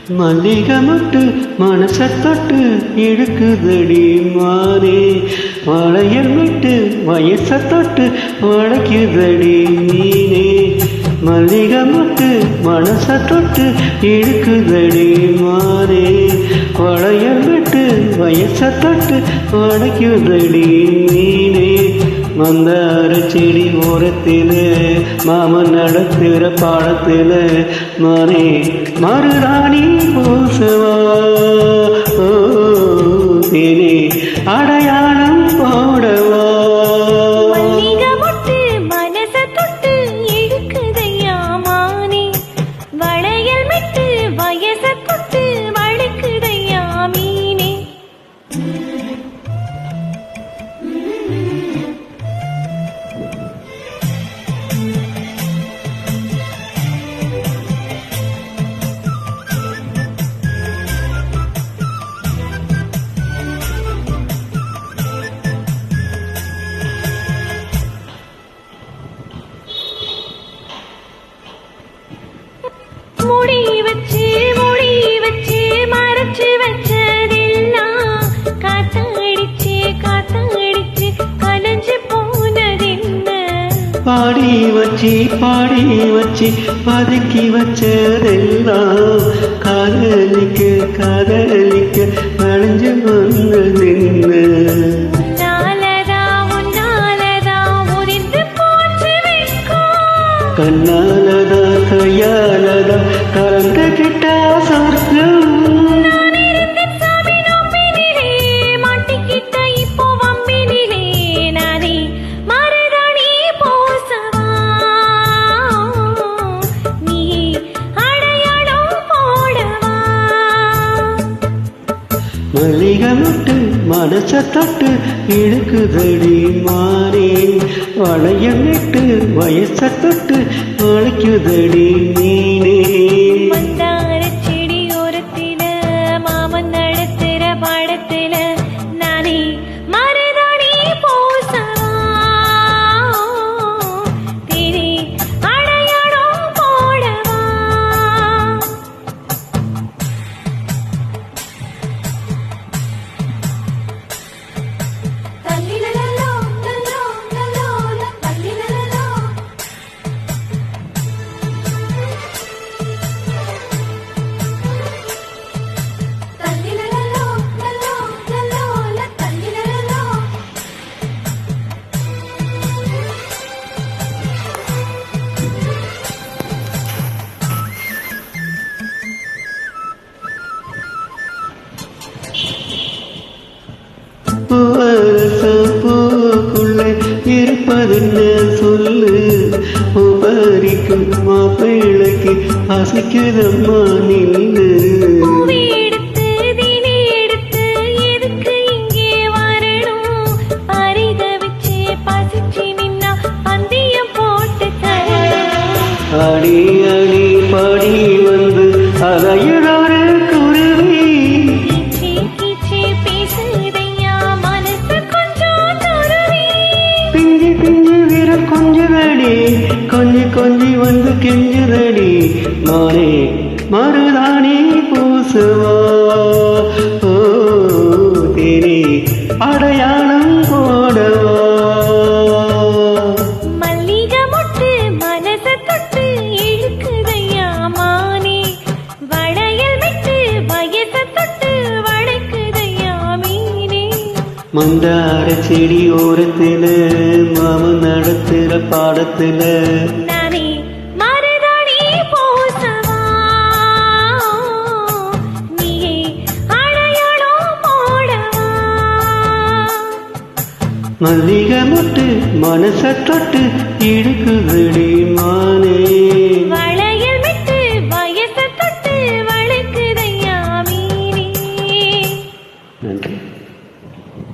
மல்லிகை மட்டு மனசை தொட்டு இழுக்குதடி மானே, வளையல் விட்டு வயசை தொட்டு வளைக்குதடி மீனே. மல்லிகை மட்டு மனசை தொட்டு இழுக்குதடி மானே, வளையல் விட்டு வயசை தொட்டு வளைக்குதடி மீனே. மந்தார செடி ஓரத்தில் மாமன் நடத்துகிற பாடத்தில் மானே மருதாணி பூசவா தேனே அடையாளம் போடவா. முடி வச்சு மறைச்சு வச்சதெல்லாம் காத்தடிச்சு கலைஞ்சு போனதென்ன. பாடி வச்சு பதுக்கி வச்சதெல்லாம் காதலிக்க கலைஞ்சு வந்ததென்ன. கண்ணாலதா கையாலதா கலந்துகிட்ட சொர்க்கம். மல்லிகை மட்டு மனசை தொட்டு இழுக்குதடி மானே, வளையம் விட்டு வயசை தொட்டு வளைக்குதடி மீனே. மந்தார செடி ஓரத்தில மாமன் நடத்துற பாடத்துல நானே மருதாணி பூசவா தேனே அடையாளம் போடவா. பூக்குள்ள இருப்பதுன்னு சொல்லு, பறிக்கும் மாப்பிள்ளைக்கு அசைக்குதம்மா நில்லு. அடி அடி பாடி வந்து அலையுறொரு குருவி, பிஞ்சு வீரம் கொஞ்சி வந்து கெஞ்சுதடி மானே மருதாணி பூசுவா தேனே அடையாளம் போடவா. மல்லிகை மொட்டு மனசை தொட்டு இழுக்குதையா மானே, வளையல் விட்டு வயசை தொட்டு வளைக்குதையா மீனே. மந்தார செடி ஓரத்தில் மாமன் நடத்துகிற பாடத்தில் நானே மருதாணி பூசவா நீயே அடையாளம் போடவா. மல்லிகை மட்டு மனசை தொட்டு இழுக்குதடி மானே.